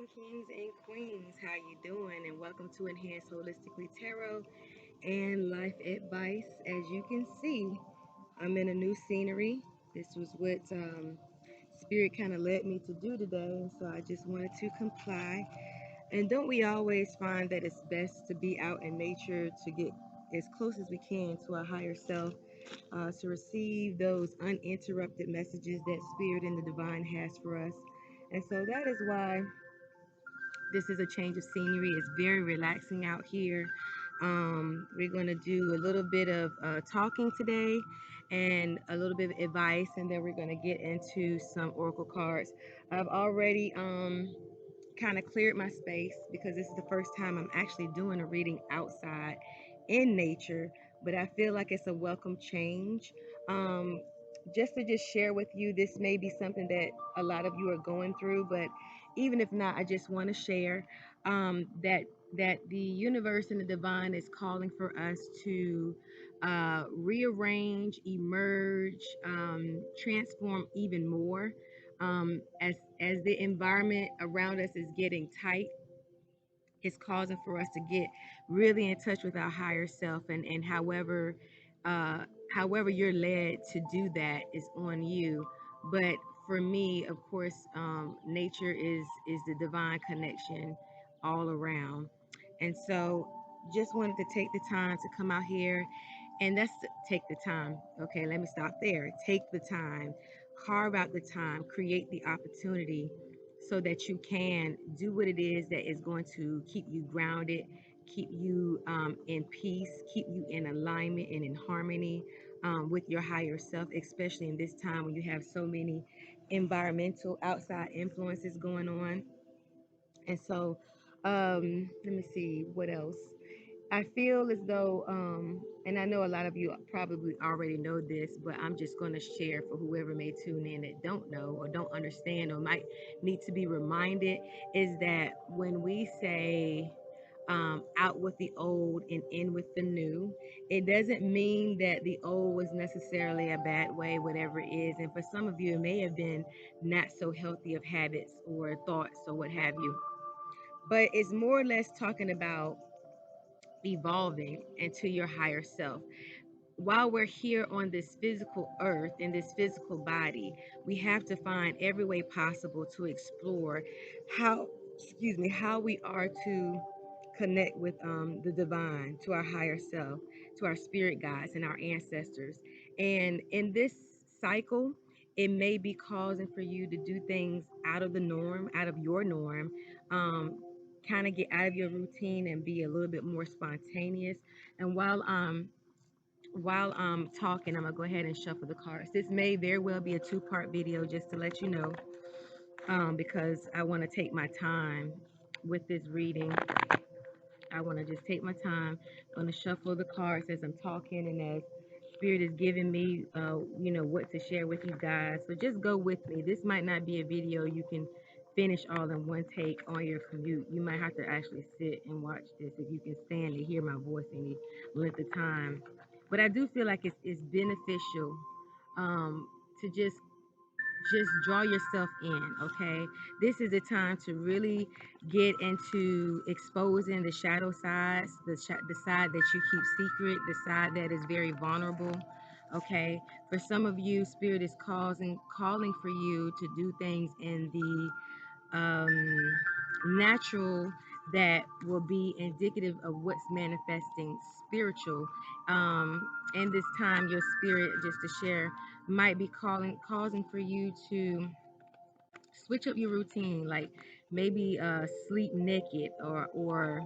morning, kings and queens. How you doing? And welcome to Enhanced Holistically Tarot and Life Advice. As you can see, I'm in a new scenery. This was what Spirit kind of led me to do today, and so I just wanted to comply. And don't we always find that it's best to be out in nature to get as close as we can to our higher self, to receive those uninterrupted messages that Spirit and the Divine has for us? And so that is why this is a change of scenery. It's very relaxing out here. We're going to do a little bit of talking today and a little bit of advice, and then we're going to get into some oracle cards. I've already kind of cleared my space because this is the first time I'm actually doing a reading outside in nature, but I feel like it's a welcome change. Um, just share with you, this may be something that a lot of you are going through, but even if not, I just want to share that the universe and the divine is calling for us to rearrange, emerge, transform even more, as the environment around us is getting tight. It's causing for us to get really in touch with our higher self, and uh, however you're led to do that is on you. But for me, of course, nature is the divine connection all around. And so just wanted to take the time to come out here, and that's take the time. Okay, let me stop there. Take the time, carve out the time, create the opportunity so that you can do what it is that is going to keep you grounded, keep you in peace, keep you in alignment and in harmony with your higher self, especially in this time when you have so many environmental outside influences going on. And so, let me see what else. I feel as though, and I know a lot of you probably already know this, but I'm just going to share for whoever may tune in that don't know or don't understand or might need to be reminded, is that when we say out with the old and in with the new, it doesn't mean that the old was necessarily a bad way, whatever it is. And for some of you, it may have been not so healthy of habits or thoughts or what have you. But it's more or less talking about evolving into your higher self. While we're here on this physical earth, in this physical body, we have to find every way possible to explore how, excuse me, how we are to connect with the divine, to our higher self, to our spirit guides and our ancestors. And in this cycle, it may be causing for you to do things out of the norm, out of your norm, um, kind of get out of your routine and be a little bit more spontaneous. And while I'm talking, I'm gonna go ahead and shuffle the cards. This may very well be a two-part video, just to let you know, because I want to take my time with this reading. I want to just take my time. I'm going to shuffle the cards as I'm talking and as Spirit is giving me, what to share with you guys. So just go with me. This might not be a video you can finish all in one take on your commute. You might have to actually sit and watch this if you can stand to hear my voice any length of time. But I do feel like it's beneficial, to just draw yourself in. Okay, this is the time to really get into exposing the shadow sides, the side that you keep secret, the side that is very vulnerable. Okay, for some of you, Spirit is calling for you to do things in the natural, that will be indicative of what's manifesting spiritual. In this time, your spirit, just to share, might be causing for you to switch up your routine, like maybe sleep naked, or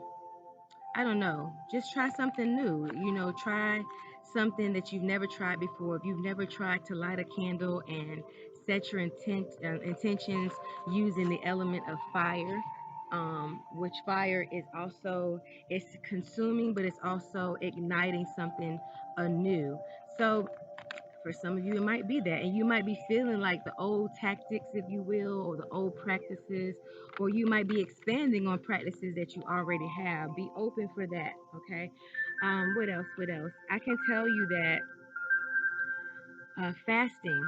I don't know, just try something new. Try something that you've never tried before. If you've never tried to light a candle and set your intentions using the element of fire, which fire is also, it's consuming, but it's also igniting something anew. So for some of you, it might be that, and you might be feeling like the old tactics, if you will, or the old practices, or you might be expanding on practices that you already have. Be open for that, okay? What else? What else? I can tell you that fasting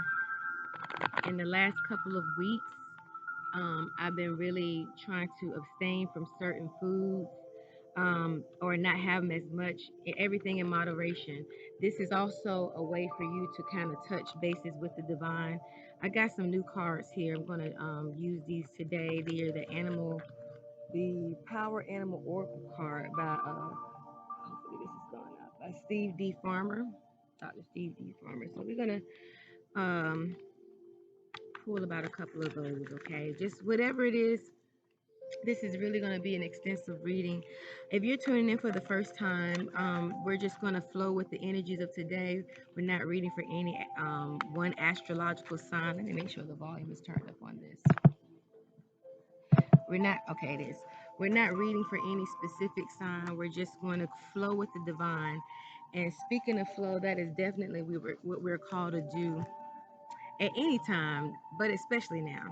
in the last couple of weeks, I've been really trying to abstain from certain foods, or not have them as much, everything in moderation. This is also a way for you to kind of touch bases with the divine. I got some new cards here. I'm going to use these today. They are the Power Animal Oracle card by, hopefully this is going up, by Steve D. Farmer, Dr. Steve D. Farmer. So we're going to pull about a couple of those, okay? Just whatever it is. This is really going to be an extensive reading. If you're tuning in for the first time, we're just going to flow with the energies of today. We're not reading for any one astrological sign. Let me make sure the volume is turned up on this. We're not, okay, it is. We're not reading for any specific sign. We're just going to flow with the divine. And speaking of flow, that is definitely what we're called to do at any time, but especially now.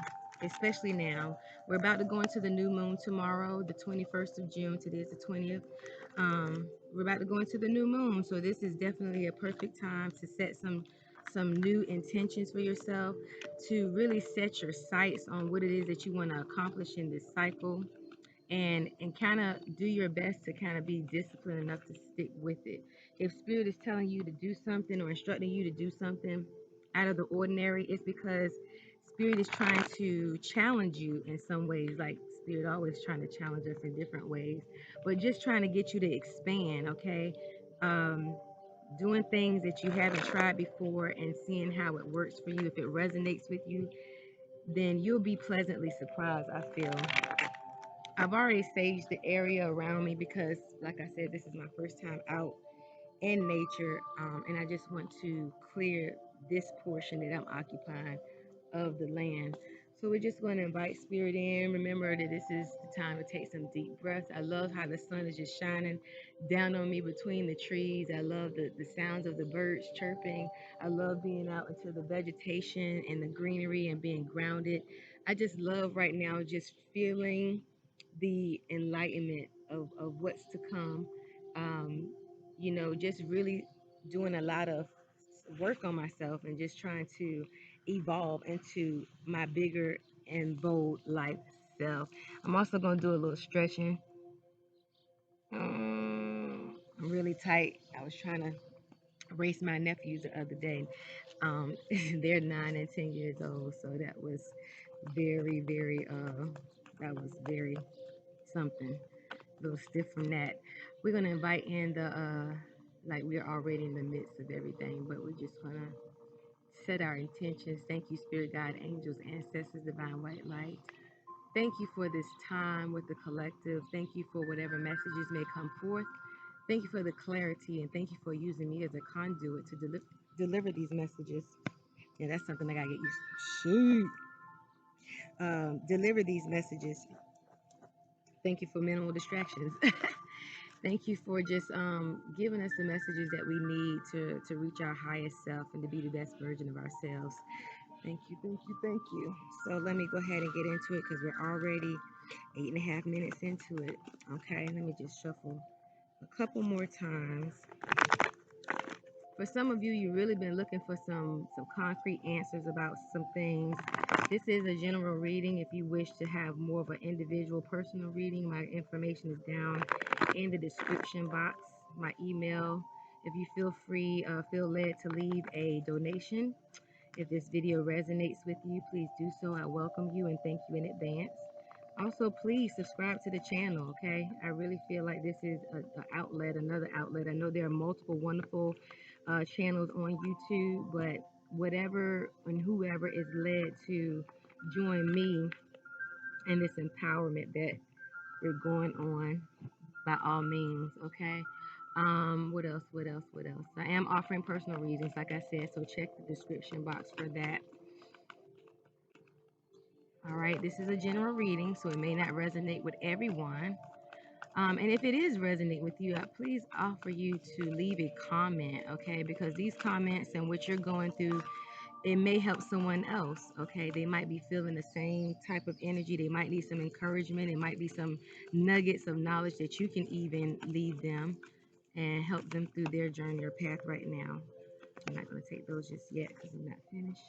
Especially now. We're about to go into the new moon tomorrow, the 21st of June. Today is the 20th. We're about to go into the new moon, so this is definitely a perfect time to set some new intentions for yourself, to really set your sights on what it is that you want to accomplish in this cycle, and kind of do your best to kind of be disciplined enough to stick with it. If spirit is telling you to do something or instructing you to do something out of the ordinary, it's because spirit is trying to challenge you in some ways. Like spirit always trying to challenge us in different ways, but just trying to get you to expand, okay? um Doing things that you haven't tried before and seeing how it works for you. If it resonates with you, then you'll be pleasantly surprised, I feel. I've already saged the area around me because, like I said, this is my first time out in nature, and I just want to clear this portion that I'm occupying of the land. So we're just going to invite spirit in. Remember that this is the time to take some deep breaths. I love how the sun is just shining down on me between the trees. I love the sounds of the birds chirping. I love being out into the vegetation and the greenery and being grounded. I just love right now just feeling the enlightenment of what's to come. Um, just really doing a lot of work on myself and just trying to evolve into my bigger and bold life self. I'm also going to do a little stretching. I'm really tight. I was trying to race my nephews the other day. They're 9 and 10 years old, so very, very, that was very something. A little stiff from that. We're gonna invite in like we're already in the midst of everything, but we're just gonna set our intentions. Thank you, Spirit Guide, angels, ancestors, divine white light. Thank you for this time with the collective. Thank you for whatever messages may come forth. Thank you for the clarity, and thank you for using me as a conduit to deliver these messages. Yeah, that's something I gotta get used to. Deliver these messages. Thank you for minimal distractions. Thank you for just giving us the messages that we need to reach our highest self and to be the best version of ourselves. Thank you, thank you, thank you. So let me go ahead and get into it because we're already 8.5 minutes into it. Okay, let me just shuffle a couple more times. For some of you, you've really been looking for some concrete answers about some things. This is a general reading. If you wish to have more of an individual personal reading, my information is down in the description box, my email. If you feel led to leave a donation. If this video resonates with you, please do so. I welcome you and thank you in advance. Also, please subscribe to the channel, okay? I really feel like this is another outlet. I know there are multiple wonderful channels on YouTube, but whatever and whoever is led to join me in this empowerment that we're going on, by all means, okay? What else? What else? What else? I am offering personal readings, like I said, so check the description box for that. All right, this is a general reading, so it may not resonate with everyone. And if it is resonate with you, I please offer you to leave a comment, okay? Because these comments and what you're going through, it may help someone else, okay? They might be feeling the same type of energy. They might need some encouragement. It might be some nuggets of knowledge that you can even leave them and help them through their journey or path right now. I'm not going to take those just yet because I'm not finished.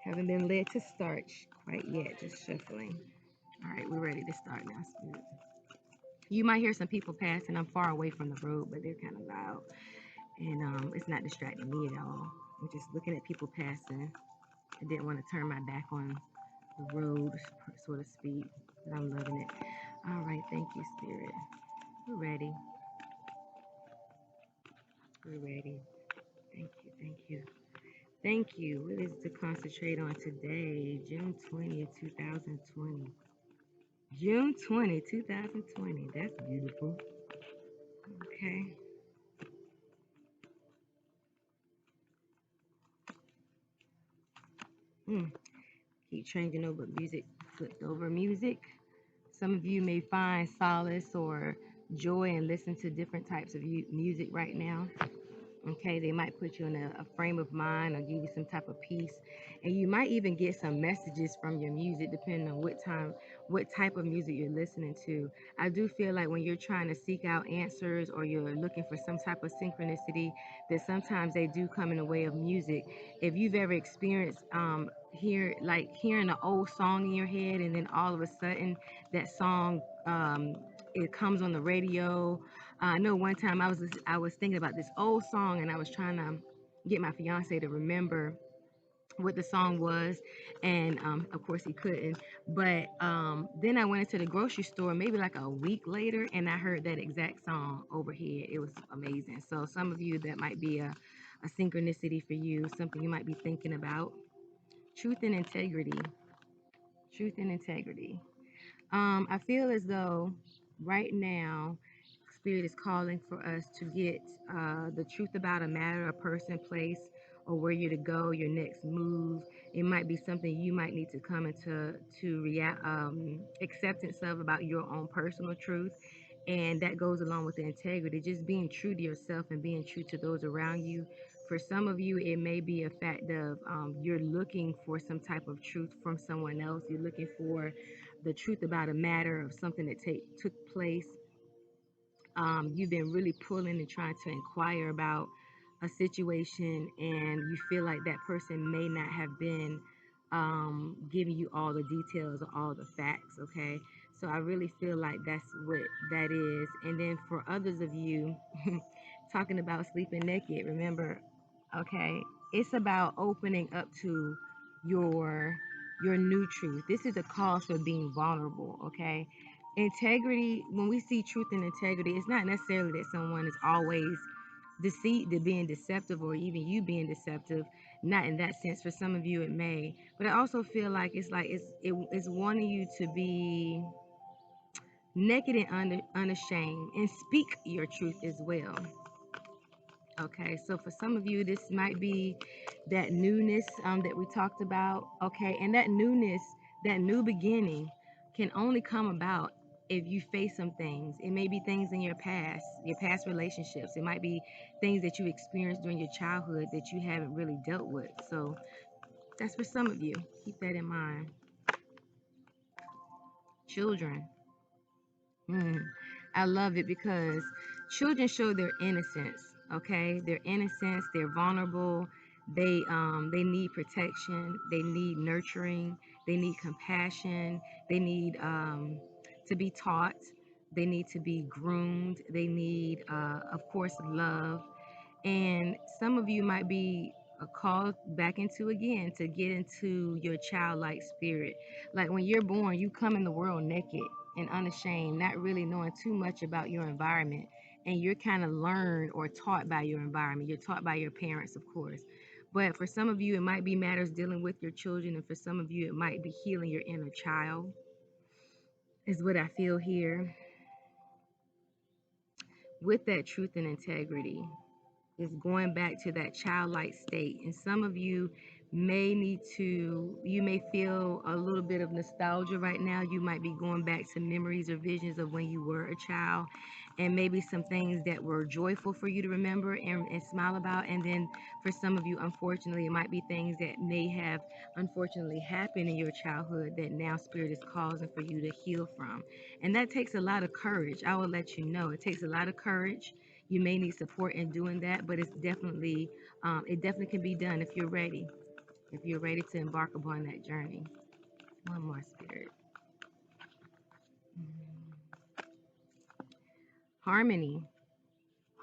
Haven't been led to start quite yet, just shuffling. All right, we're ready to start now, Spirit. You might hear some people passing. I'm far away from the road, but they're kind of loud. And it's not distracting me at all. I'm just looking at people passing. I didn't want to turn my back on the road, so to speak, but I'm loving it. All right, thank you, Spirit. We're ready. We're ready. Thank you, thank you. Thank you. What is to concentrate on today? June 20th, 2020. June 20, 2020. That's beautiful. Okay. Mm. Keep changing over music, flipped over music. Some of you may find solace or joy in listening to different types of music right now. Okay, they might put you in a frame of mind or give you some type of peace. And you might even get some messages from your music depending on what type of music you're listening to. I do feel like when you're trying to seek out answers or you're looking for some type of synchronicity, that sometimes they do come in the way of music. If you've ever experienced hearing an old song in your head and then all of a sudden that song it comes on the radio. I know one time I was thinking about this old song and I was trying to get my fiance to remember what the song was, and of course he couldn't. But then I went into the grocery store maybe like a week later, and I heard that exact song overhead. It was amazing. So some of you, that might be a synchronicity for you, something you might be thinking about. Truth and integrity. Truth and integrity. I feel as though right now, Spirit is calling for us to get the truth about a matter, a person, place, or where you're to go, your next move. It might be something you might need to come into acceptance of about your own personal truth. And that goes along with the integrity, just being true to yourself and being true to those around you. For some of you, it may be a fact of you're looking for some type of truth from someone else. You're looking for the truth about a matter of something that took place. You've been really pulling and trying to inquire about a situation, and you feel like that person may not have been giving you all the details or all the facts. Okay, so I really feel like that's what that is. And then for others of you, talking about sleeping naked, remember, okay, it's about opening up to your your new truth. This is a cause for being vulnerable. Okay, integrity, when we see truth and integrity, it's not necessarily that someone is always being deceptive, or even you being deceptive. Not in that sense. For some of you it may, but I also feel like it's wanting you to be naked and unashamed and speak your truth as well. Okay, so for some of you, this might be that newness that we talked about. Okay, and that newness, that new beginning, can only come about if you face some things. It may be things in your past relationships. It might be things that you experienced during your childhood that you haven't really dealt with. So that's for some of you. Keep that in mind. Children. Mm, I love it because children show their innocence. Okay, their innocence. They're vulnerable. They need protection. They need nurturing. They need compassion. They need to be taught. They need to be groomed. They need, of course, love. And some of you might be called back into again to get into your childlike spirit. Like when you're born, you come in the world naked and unashamed, not really knowing too much about your environment. And you're kind of learned or taught by your environment. You're taught by your parents, of course. But for some of you, it might be matters dealing with your children. And for some of you, it might be healing your inner child, is what I feel here with that truth and integrity. Is going back to that childlike state. And some of you you may feel a little bit of nostalgia right now. You might be going back to memories or visions of when you were a child, and maybe some things that were joyful for you to remember and smile about. And then for some of you, unfortunately, it might be things that may have unfortunately happened in your childhood that now Spirit is causing for you to heal from. And that takes a lot of courage. I will let you know, it takes a lot of courage. You may need support in doing that, but it definitely can be done if you're ready. if you're ready to embark upon that journey. One more, Spirit. Harmony.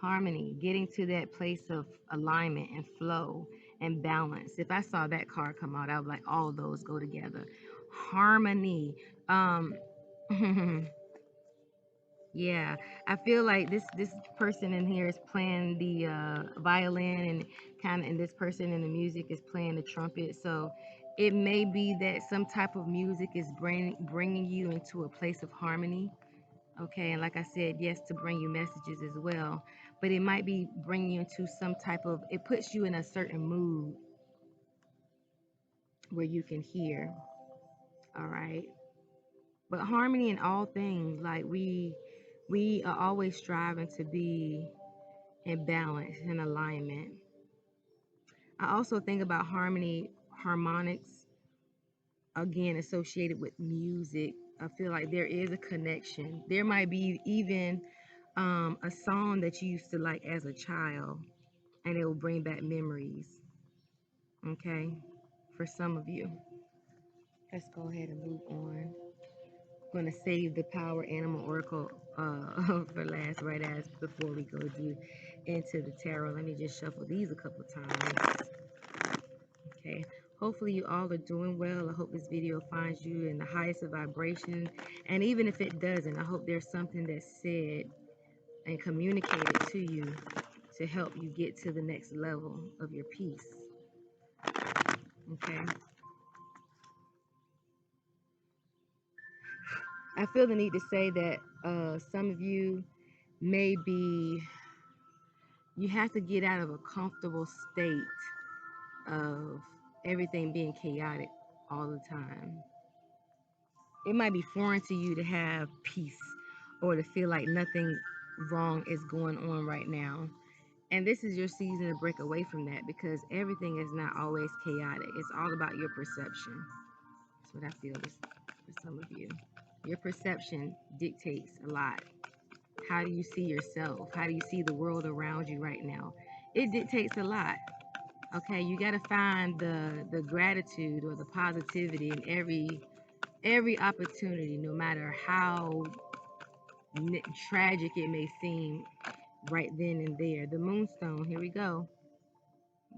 Harmony, getting to that place of alignment and flow and balance. If I saw that card come out, I would like all of those go together. Harmony. Um yeah, I feel like this person in here is playing the violin, and this person in the music is playing the trumpet. So it may be that some type of music is bringing you into a place of harmony. Okay, and like I said, yes, to bring you messages as well, but it might be bringing you into some type of, it puts you in a certain mood where you can hear. All right, but harmony in all things, like we are always striving to be in balance and alignment. I also think about harmonics, again associated with music. I feel like there is a connection. There might be even a song that you used to like as a child, and it will bring back memories. Okay, for some of you. Let's go ahead and move on. I'm going to save the power animal oracle for last, right as before we go into the tarot. Let me just shuffle these a couple times. Okay, hopefully you all are doing well. I hope this video finds you in the highest of vibration, and even if it doesn't, I hope there's something that's said and communicated to you to help you get to the next level of your peace. Okay, I feel the need to say that some of you may be, you have to get out of a comfortable state of everything being chaotic all the time. It might be foreign to you to have peace or to feel like nothing wrong is going on right now. And this is your season to break away from that, because everything is not always chaotic. It's all about your perception. That's what I feel for some of you. Your perception dictates a lot. How do you see yourself? How do you see the world around you right now? It dictates a lot. Okay, you got to find the gratitude or the positivity in every opportunity, no matter how tragic it may seem right then and there. The moonstone, here we go.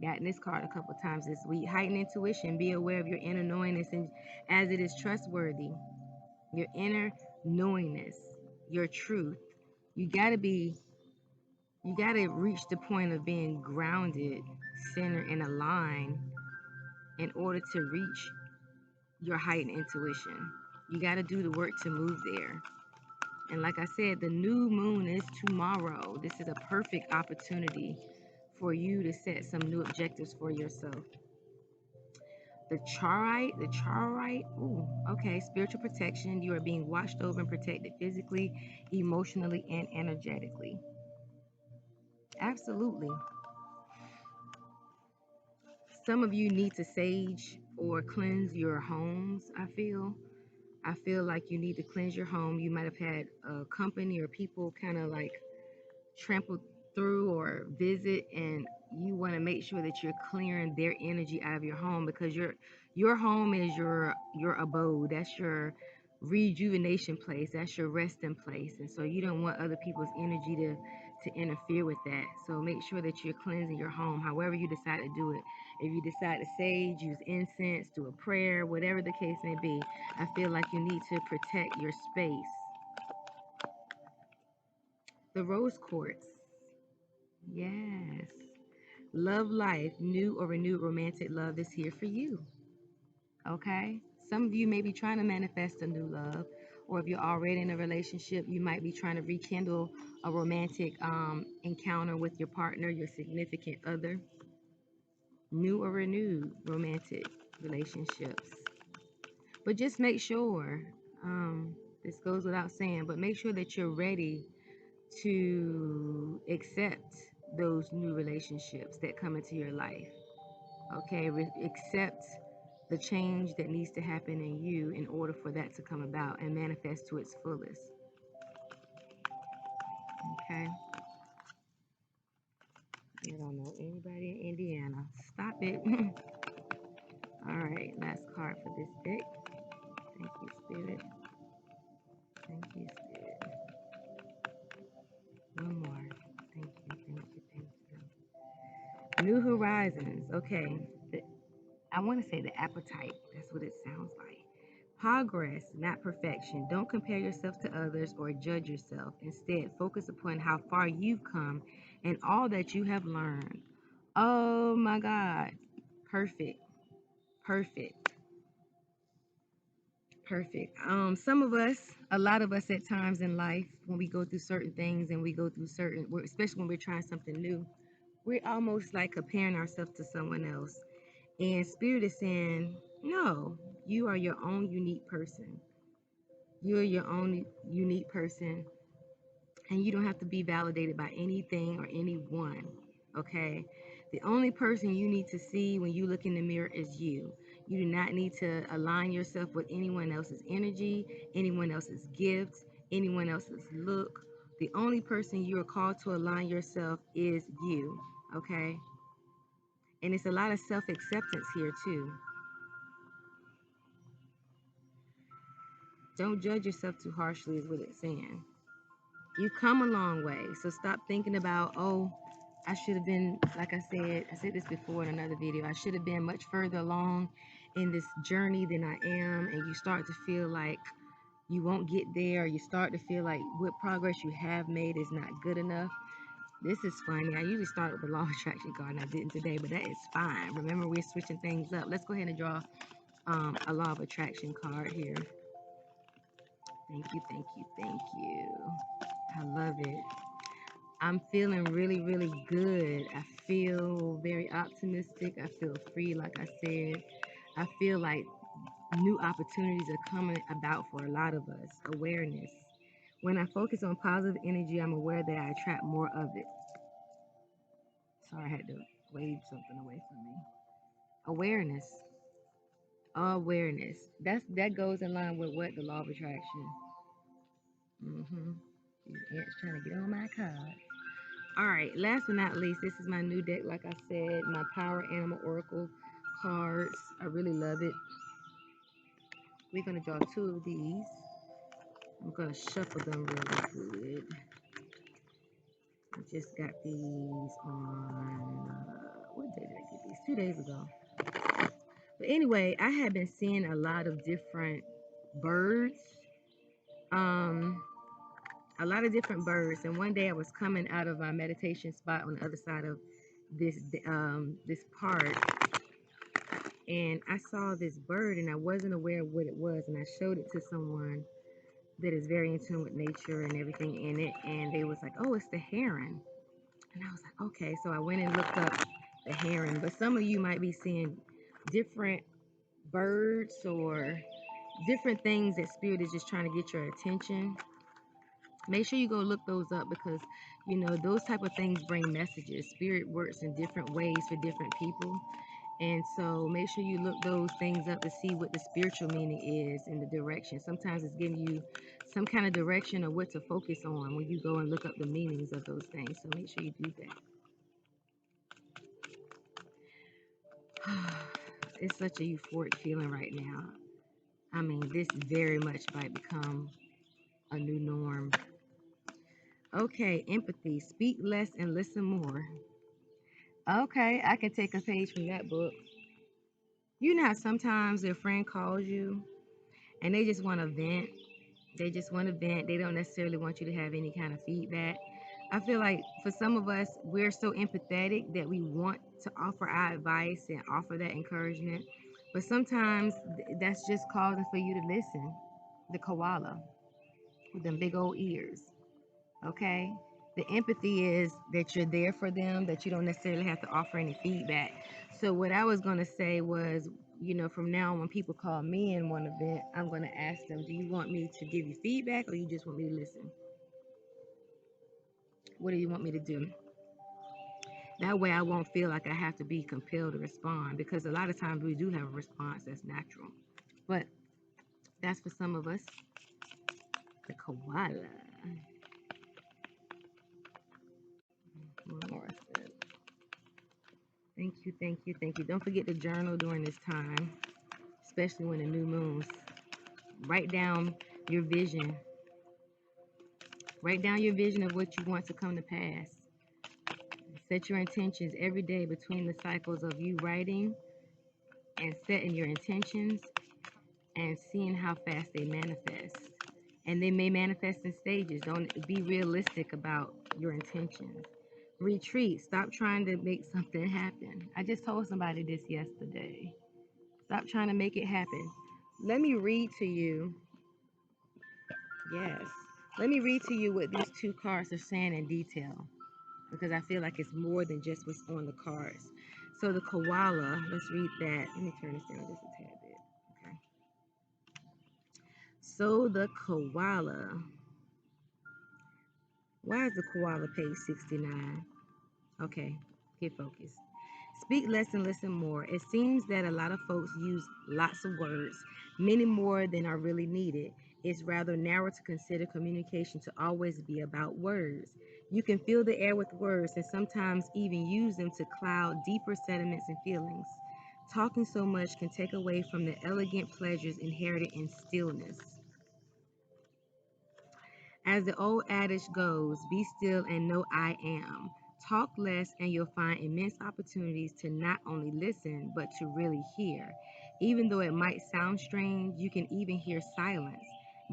Gotten this card a couple times this week. Heightened intuition. Be aware of your inner knowingness, and as it is trustworthy. Your inner knowingness, your truth. You gotta reach the point of being grounded, centered, and aligned in order to reach your heightened intuition. You gotta do the work to move there. And like I said, the new moon is tomorrow. This is a perfect opportunity for you to set some new objectives for yourself. The charite, ooh, okay, spiritual protection. You are being watched over and protected physically, emotionally, and energetically. Absolutely. Some of you need to sage or cleanse your homes, I feel like you need to cleanse your home. You might have had a company or people kind of like trample through or visit, and you want to make sure that you're clearing their energy out of your home, because your home is your abode. That's your rejuvenation place. That's your resting place. And so you don't want other people's energy to interfere with that. So make sure that you're cleansing your home however you decide to do it. If you decide to sage, use incense, do a prayer, whatever the case may be, I feel like you need to protect your space. The rose quartz. Yes. Love life, new or renewed romantic love is here for you. Okay? Some of you may be trying to manifest a new love, or if you're already in a relationship, you might be trying to rekindle a romantic encounter with your partner, your significant other. New or renewed romantic relationships. But just make sure, this goes without saying, but make sure that you're ready to accept those new relationships that come into your life. Okay, accept the change that needs to happen in you in order for that to come about and manifest to its fullest. Okay. I don't know anybody in Indiana. Stop it. All right, last card for this deck. Thank you, Spirit. Thank you, Spirit. One more. Thank you, thank you, thank you. New horizons. Okay. I want to say the appetite. That's what it sounds like. Progress, not perfection. Don't compare yourself to others or judge yourself. Instead, focus upon how far you've come and all that you have learned. Oh my God. Perfect. Perfect. Perfect. Some of us, a lot of us at times in life, when we go through certain things and we go through certain, especially when we're trying something new, we're almost like comparing ourselves to someone else. And Spirit is saying, no, you are your own unique person. You're your own unique person, and you don't have to be validated by anything or anyone. Okay? The only person you need to see when you look in the mirror is you. You do not need to align yourself with anyone else's energy, anyone else's gifts, anyone else's look. The only person you are called to align yourself is you. Okay? And it's a lot of self acceptance here, too. Don't judge yourself too harshly, is what it's saying. You've come a long way. So stop thinking about, oh, I should have been, like I said this before in another video, I should have been much further along in this journey than I am. And you start to feel like you won't get there. You start to feel like what progress you have made is not good enough. This is funny. I usually start with the law of attraction card, and I didn't today, but that is fine. Remember, we're switching things up. Let's go ahead and draw a law of attraction card here. Thank you, thank you, thank you. I love it. I'm feeling really, really good. I feel very optimistic. I feel free, like I said. I feel like new opportunities are coming about for a lot of us. Awareness. When I focus on positive energy, I'm aware that I attract more of it. Sorry, I had to wave something away from me. Awareness. Awareness. That goes in line with what? The law of attraction. These ants trying to get on my card. All right, last but not least, this is my new deck, like I said, my Power Animal Oracle cards. I really love it. We're going to draw two of these. I'm going to shuffle them really good. I just got these on, what day did I get these? 2 days ago. But anyway, I have been seeing a lot of different birds. A lot of different birds. And one day I was coming out of my meditation spot on the other side of this park, and I saw this bird and I wasn't aware of what it was, and I showed it to someone that is very in tune with nature and everything in it, and they was like, oh, it's the heron. And I was like, okay. So I went and looked up the heron. But some of you might be seeing different birds or different things that Spirit is just trying to get your attention. Make sure you go look those up, because you know those type of things bring messages. Spirit works in different ways for different people. And so make sure you look those things up to see what the spiritual meaning is in the direction. Sometimes it's giving you some kind of direction of what to focus on when you go and look up the meanings of those things. So make sure you do that. It's such a euphoric feeling right now. I mean, this very much might become a new norm. Okay, empathy. Speak less and listen more. Okay, I can take a page from that book. You know how sometimes your friend calls you and they just want to vent. They just want to vent. They don't necessarily want you to have any kind of feedback. I feel like for some of us, we're so empathetic that we want to offer our advice and offer that encouragement. But sometimes that's just causing for you to listen. The koala with them big old ears. Okay? The empathy is that you're there for them, that you don't necessarily have to offer any feedback. So what I was going to say was, you know, from now on, when people call me in one event, I'm going to ask them, do you want me to give you feedback or you just want me to listen? What do you want me to do? That way I won't feel like I have to be compelled to respond, because a lot of times we do have a response that's natural. But that's for some of us. The koala. One more step. Thank you, thank you, thank you. Don't forget to journal during this time, especially when the new moons. Write down your vision. Write down your vision of what you want to come to pass. Set your intentions every day between the cycles of you writing and setting your intentions and seeing how fast they manifest. And they may manifest in stages. Don't be realistic about your intentions. Retreat. Stop trying to make something happen. I just told somebody this yesterday. Stop trying to make it happen. Let me read to you. Yes. Let me read to you what these two cards are saying in detail, because I feel like it's more than just what's on the cards. So the koala, let's read that. Let me turn this down just a tad bit. Okay. So the koala. Why is the koala page 69? Okay, get focused. Speak less and listen more. It seems that a lot of folks use lots of words, many more than are really needed. It's rather narrow to consider communication to always be about words. You can fill the air with words and sometimes even use them to cloud deeper sentiments and feelings. Talking so much can take away from the elegant pleasures inherited in stillness. As the old adage goes, be still and know I am. Talk less, and you'll find immense opportunities to not only listen, but to really hear. Even though it might sound strange, you can even hear silence.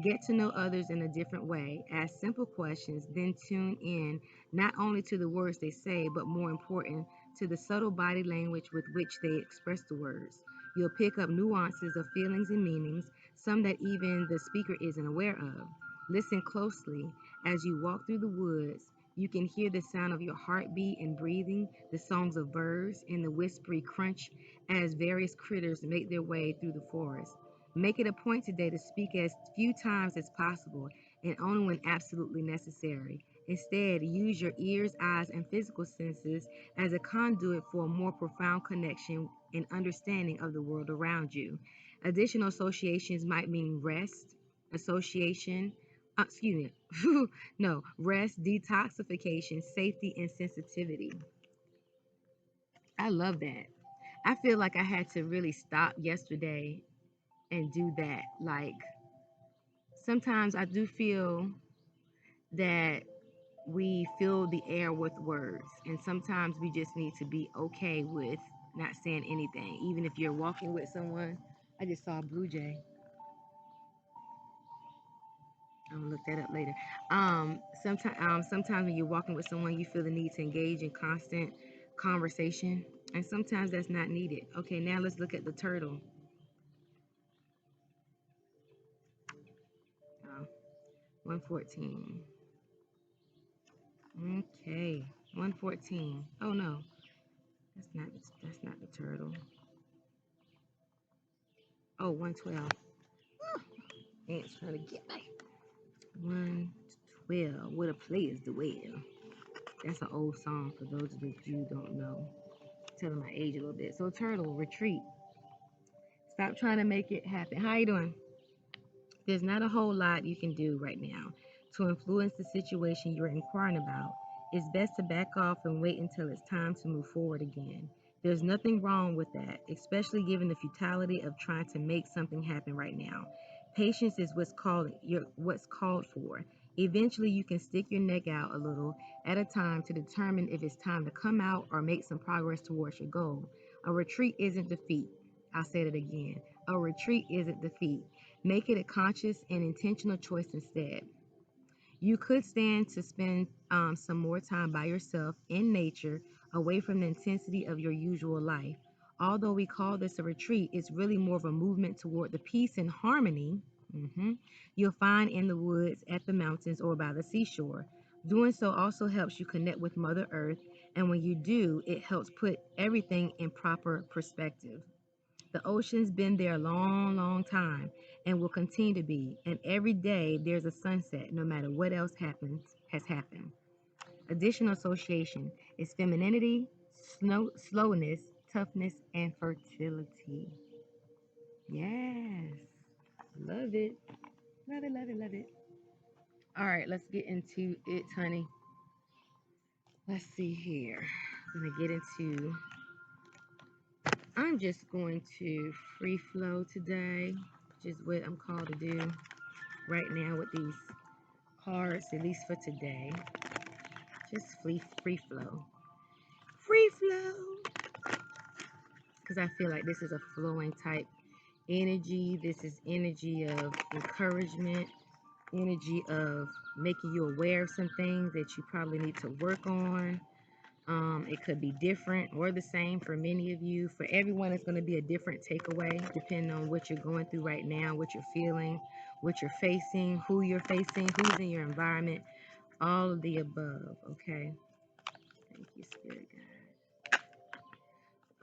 Get to know others in a different way. Ask simple questions, then tune in not only to the words they say, but more important, to the subtle body language with which they express the words. You'll pick up nuances of feelings and meanings, some that even the speaker isn't aware of. Listen closely as you walk through the woods. You can hear the sound of your heartbeat and breathing, the songs of birds, and the whispery crunch as various critters make their way through the forest. Make it a point today to speak as few times as possible and only when absolutely necessary. Instead, use your ears, eyes, and physical senses as a conduit for a more profound connection and understanding of the world around you. Additional associations might mean rest, association, excuse me, no, rest, detoxification, safety, and sensitivity. I love that. I feel like I had to really stop yesterday and do that. Like, sometimes I do feel that we fill the air with words, and sometimes we just need to be okay with not saying anything, even if you're walking with someone. I just saw a blue jay. I'm gonna look that up later. Sometimes when you're walking with someone, you feel the need to engage in constant conversation, and sometimes that's not needed. Okay, now let's look at the turtle. Oh, 114. Okay, 114. Oh no, that's not the turtle. Oh, 112. Ants trying to get me. 112. What a play is the whale. That's an old song for those of you who don't know. Telling my age a little bit. So turtle, retreat. Stop trying to make it happen. How you doing? There's not a whole lot you can do right now to influence the situation you're inquiring about. It's best to back off and wait until it's time to move forward again. There's nothing wrong with that, especially given the futility of trying to make something happen right now. Patience is what's called for. Eventually, you can stick your neck out a little at a time to determine if it's time to come out or make some progress towards your goal. A retreat isn't defeat. I'll say it again. A retreat isn't defeat. Make it a conscious and intentional choice instead. You could stand to spend some more time by yourself in nature, away from the intensity of your usual life. Although we call this a retreat, it's really more of a movement toward the peace and harmony you'll find in the woods, at the mountains, or by the seashore. Doing so also helps you connect with Mother Earth, and when you do, it helps put everything in proper perspective. The ocean's been there a long, long time and will continue to be. And every day there's a sunset, no matter what else has happened. Additional association is femininity, slowness, toughness, and fertility. Yes. Love it. Love it, love it, love it. All right, let's get into it, honey. Let's see here. I'm going to get into I'm just going to free flow today, which is what I'm called to do right now with these cards, at least for today. Just free flow. Free flow. Because I feel like this is a flowing type energy. This is energy of encouragement, energy of making you aware of some things that you probably need to work on. It could be different or the same for many of you. For everyone, it's going to be a different takeaway depending on what you're going through right now, what you're feeling, what you're facing, who you're facing, who's in your environment, all of the above. Okay. Thank you, Spirit Guide.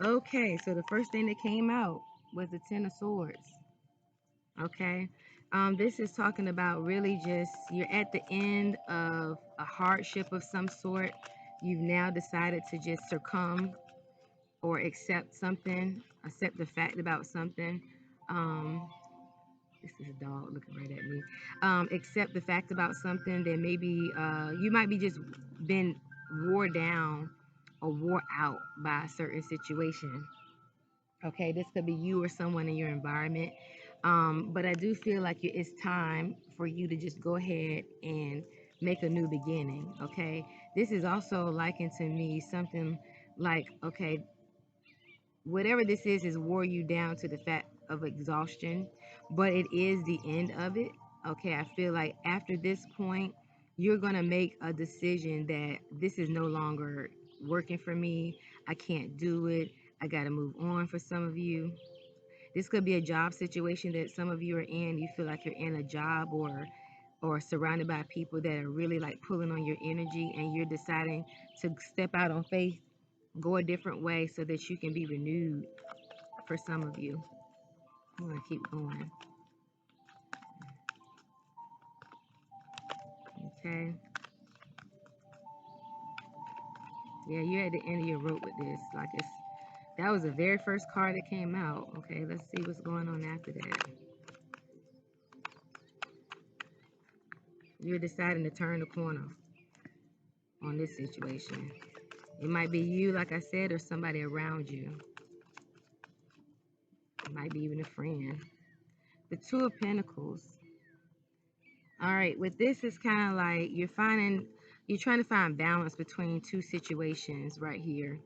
Okay, so the first thing that came out was the Ten of Swords. Okay. This is talking about really just you're at the end of a hardship of some sort. You've now decided to just succumb or accept something, accept the fact about something. Um, this is a dog looking right at me. Accept the fact about something that maybe you might be just been wore down or wore out by a certain situation. Okay, this could be you or someone in your environment. But I do feel like it's time for you to just go ahead and make a new beginning. Okay, this is also likened to me something like, okay, whatever this is wore you down to the fact of exhaustion, but it is the end of it. Okay, I feel like after this point, you're gonna make a decision that this is no longer working for me. I can't do it. I gotta move on for some of you. This could be a job situation that some of you are in. You feel like you're in a job or surrounded by people that are really like pulling on your energy, and you're deciding to step out on faith, go a different way so that you can be renewed for some of you. I'm going to keep going. Okay. Yeah, you're at the end of your rope with this. Like that was the very first card that came out. Okay, let's see what's going on after that. You're deciding to turn the corner on this situation. It might be you, like I said, or somebody around you. It might be even a friend. The Two of Pentacles. All right, with this, it's kind of like you're trying to find balance between two situations right here.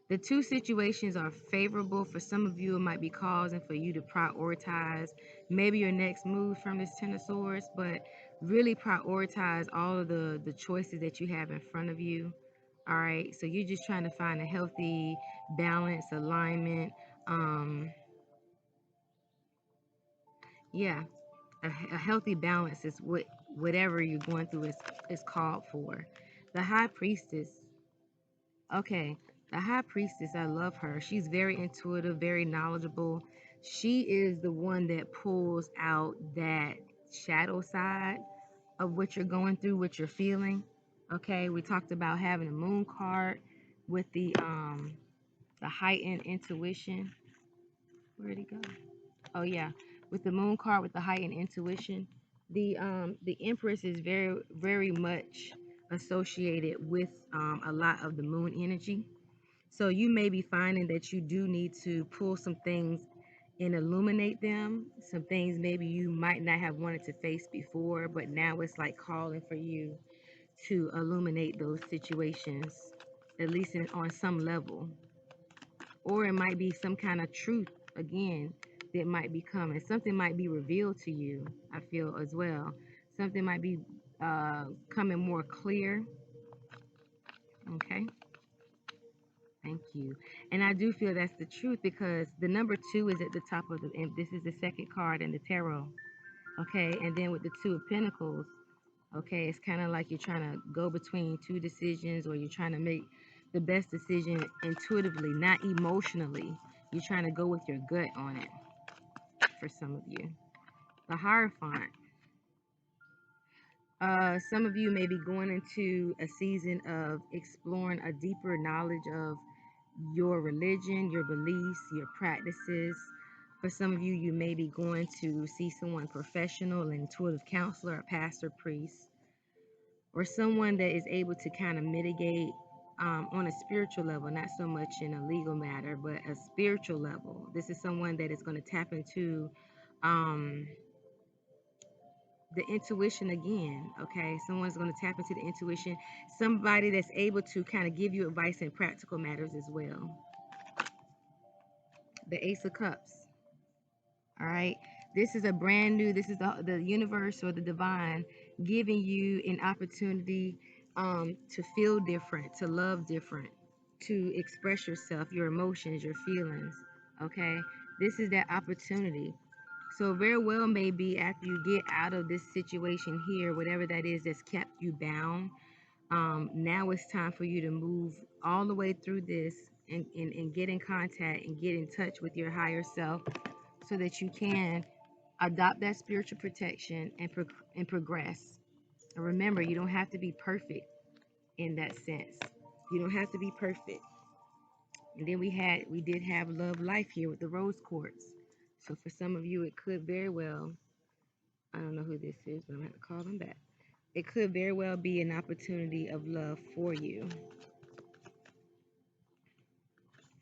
The two situations are favorable. For some of you, it might be causing for you to prioritize maybe your next move from this Ten of Swords, but really prioritize all of the choices that you have in front of you. All right, so you're just trying to find a healthy balance, alignment. Yeah, a healthy balance is whatever you're going through is called for. The High Priestess. Okay, the High Priestess, I love her. She's very intuitive, very knowledgeable. She is the one that pulls out that shadow side of what you're going through, what you're feeling. Okay, we talked about having a moon card with the heightened intuition. Where'd he go? Oh yeah, with the moon card with the heightened intuition. The Empress is very much associated with a lot of the moon energy. So you may be finding that you do need to pull some things and illuminate them. Some things maybe you might not have wanted to face before, but now it's like calling for you to illuminate those situations, at least on some level. Or it might be some kind of truth, again, that might be coming. Something might be revealed to you, I feel, as well. Something might be coming more clear. Okay. Thank you. And I do feel that's the truth because the number 2 is at the top of and this is the second card in the tarot. Okay. And then with the Two of Pentacles, okay, it's kind of like you're trying to go between two decisions, or you're trying to make the best decision intuitively, not emotionally. You're trying to go with your gut on it for some of you. The Hierophant. Some of you may be going into a season of exploring a deeper knowledge of your religion, your beliefs, your practices. For some of you, you may be going to see someone professional, an intuitive counselor, a pastor, priest, or someone that is able to kind of mitigate on a spiritual level, not so much in a legal matter, but a spiritual level. This is someone that is going to tap into um, the intuition again. Okay, someone's going to tap into the intuition. Somebody that's able to kind of give you advice in practical matters as well. The Ace of Cups. All right. This is a brand new, this is the universe or the divine giving you an opportunity to feel different, to love different, to express yourself, your emotions, your feelings. Okay. This is that opportunity. So very well maybe after you get out of this situation here, whatever that is that's kept you bound, now it's time for you to move all the way through this and get in contact and get in touch with your higher self so that you can adopt that spiritual protection and progress. And remember, you don't have to be perfect in that sense. You don't have to be perfect. And then we did have love life here with the rose quartz. So for some of you, it could very well, I don't know who this is, but I'm gonna have to call them back. It could very well be an opportunity of love for you.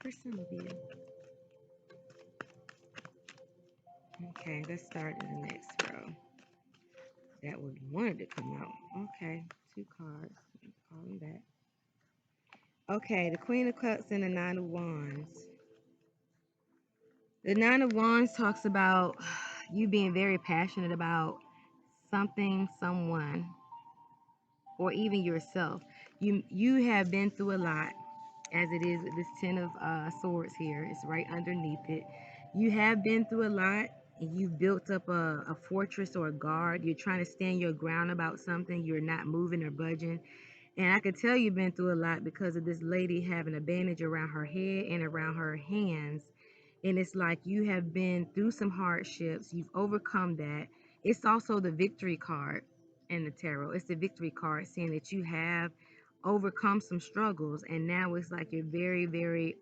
For some of you. Okay, let's start in the next row. That was wanted to come out. Okay, 2 cards. Call them back. Okay, the Queen of Cups and the Nine of Wands. The Nine of Wands talks about you being very passionate about something, someone, or even yourself. You have been through a lot, as it is with this Ten of Swords here. It's right underneath it. You have been through a lot, and you've built up a fortress or a guard. You're trying to stand your ground about something. You're not moving or budging. And I could tell you've been through a lot because of this lady having a bandage around her head and around her hands. And it's like you have been through some hardships. You've overcome that. It's also the victory card in the tarot. It's the victory card saying that you have overcome some struggles. And now it's like you're very, very,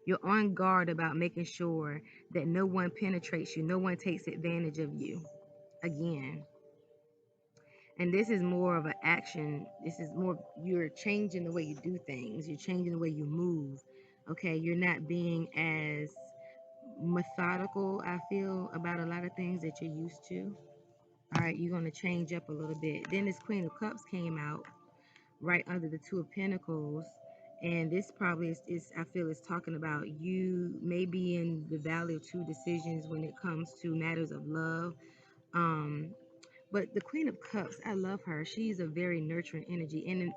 you're on guard about making sure that no one penetrates you, no one takes advantage of you again. And this is more of an action. This is more, you're changing the way you do things. You're changing the way you move. Okay, you're not being as methodical, I feel, about a lot of things that you're used to. All right, you're going to change up a little bit. Then this Queen of Cups came out right under the Two of Pentacles. And this probably is I feel, is talking about you maybe in the valley of two decisions when it comes to matters of love. Um, but the Queen of Cups, I love her. She's a very nurturing energy. And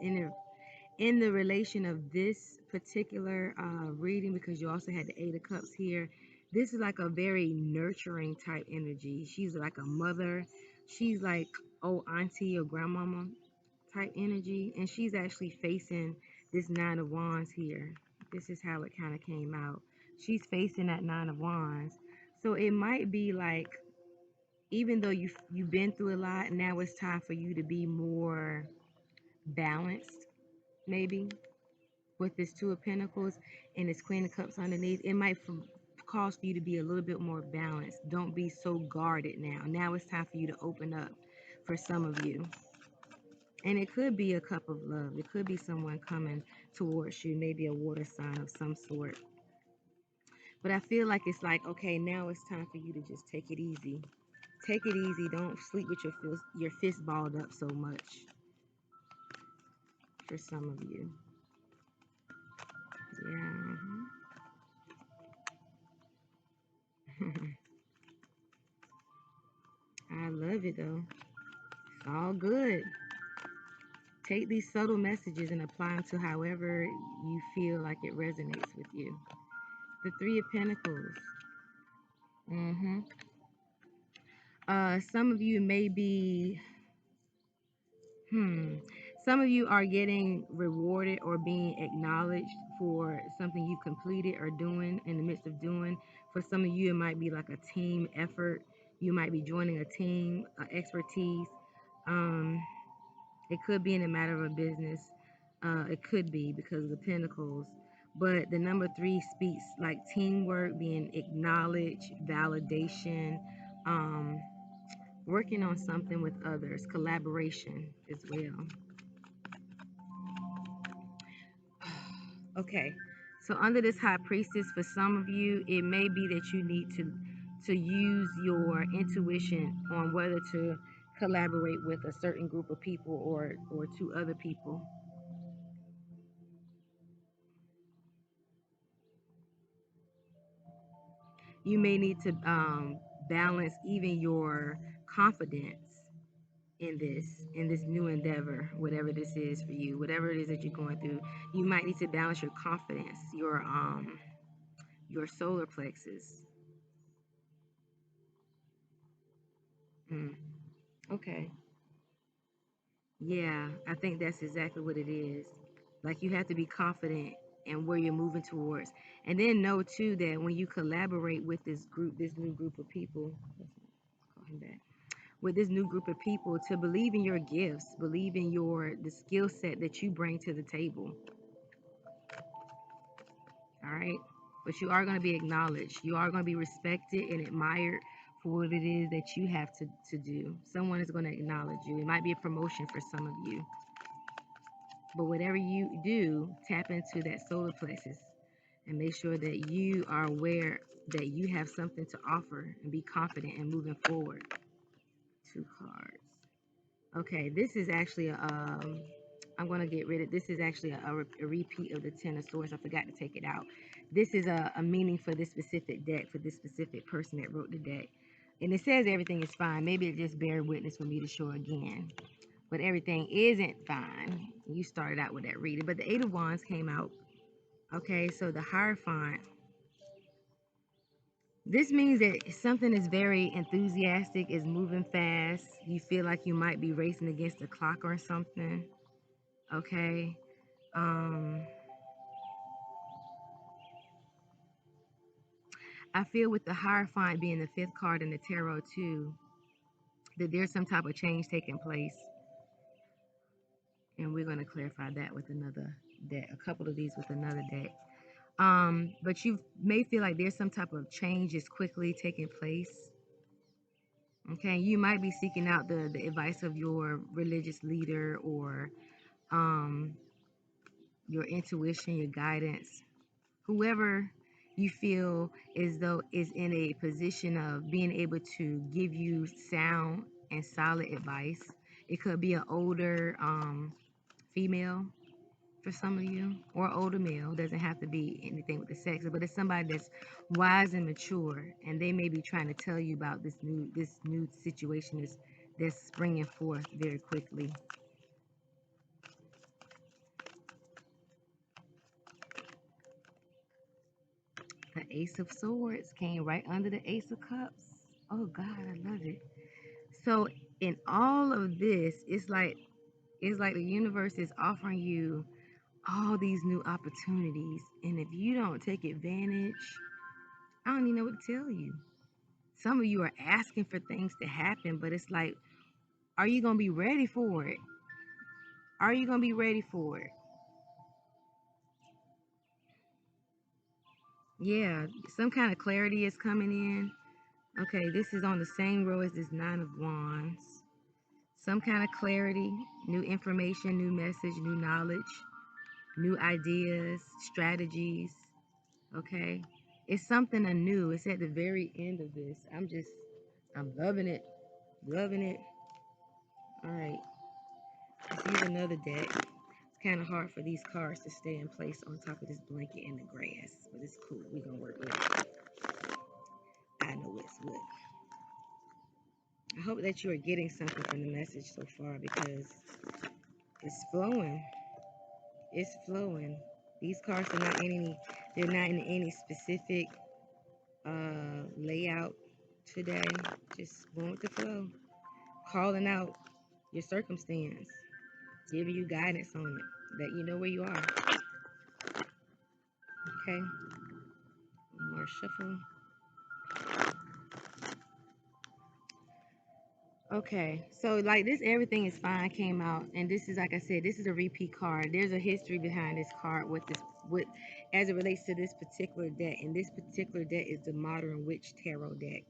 in the relation of this particular reading, because you also had the Eight of Cups here, this is like a very nurturing type energy. She's like a mother. She's like old auntie or grandmama type energy. And she's actually facing this Nine of Wands here. This is how it kind of came out. She's facing that Nine of Wands. So it might be like, even though you've been through a lot, now it's time for you to be more balanced, maybe, with this Two of Pentacles and this Queen of Cups underneath. It might cause for you to be a little bit more balanced. Don't be so guarded now. Now it's time for you to open up for some of you. And it could be a cup of love. It could be someone coming towards you, maybe a water sign of some sort. But I feel like it's like, okay, now it's time for you to just take it easy. Take it easy. Don't sleep with your fist balled up so much for some of you. Yeah. I love it though. It's all good. Take these subtle messages and apply them to however you feel like it resonates with you. The Three of Pentacles. Mm-hmm. Some of you may be, some of you are getting rewarded or being acknowledged for something you completed or doing in the midst of doing. For some of you, it might be like a team effort. You might be joining a team, expertise. Um, It could be in a matter of a business. It could be because of the pentacles. But the number 3 speaks like teamwork, being acknowledged, validation, um, working on something with others, collaboration as well. Okay. So under this high priestess, for some of you, it may be that you need to use your intuition on whether to collaborate with a certain group of people or two other people. You may need to balance even your confidence in this new endeavor, whatever this is for you, whatever it is that you're going through. You might need to balance your confidence, your solar plexus. Mm, okay. Yeah, I think that's exactly what it is. Like you have to be confident in where you're moving towards. And then know too that when you collaborate with this group, this new group of people, call him back. With this new group of people, to believe in your gifts, believe in the skill set that you bring to the table. All right. But you are going to be acknowledged. You are going to be respected and admired for what it is that you have to do. Someone is going to acknowledge you. It might be a promotion for some of you. But whatever you do, tap into that solar plexus and make sure that you are aware that you have something to offer and be confident in moving forward. Two cards. Okay, this is actually I'm going to get rid of this. Is actually a repeat of the Ten of Swords. I forgot to take it out. This is a meaning for this specific deck, for this specific person that wrote the deck. And it says everything is fine. Maybe it just bear witness for me to show again. But everything isn't fine. You started out with that reading. But the Eight of Wands came out. Okay, so the Hierophant. This means that something is very enthusiastic, is moving fast. You feel like you might be racing against the clock or something. Okay. Um, I feel with the Hierophant being the fifth card in the tarot too, that there's some type of change taking place. And we're going to clarify that with another deck, a couple of these with another deck. But you may feel like there's some type of change is quickly taking place. Okay, you might be seeking out the advice of your religious leader or um, your intuition, your guidance, whoever you feel as though is in a position of being able to give you sound and solid advice. It could be an older female for some of you, or older male. Doesn't have to be anything with the sex, but it's somebody that's wise and mature, and they may be trying to tell you about this new situation that's springing forth very quickly. The Ace of Swords came right under the Ace of Cups. Oh God, I love it. So in all of this, it's like the universe is offering you all these new opportunities, and if you don't take advantage, I don't even know what to tell you. Some of you are asking for things to happen, but it's like, are you going to be ready for it? Are you going to be ready for it? Yeah, some kind of clarity is coming in. Okay, this is on the same row as this Nine of Wands. Some kind of clarity, new information, new message, new knowledge, new ideas, strategies. Okay, it's something anew. It's at the very end of this. I'm loving it. Loving it. All right, let's use another deck. It's kind of hard for these cards to stay in place on top of this blanket in the grass, but it's cool. We're gonna work with it. I know it's what. I hope that you are getting something from the message so far because it's flowing. It's flowing. These cards are not in any. They're not in any specific layout today. Just going with the flow. Calling out your circumstance. Giving you guidance on it. That you know where you are. Okay. One more shuffle. Okay, so like this, everything is fine came out, and this is like I said, this is a repeat card. There's a history behind this card with this, with as it relates to this particular deck, and this particular deck is the Modern Witch Tarot deck.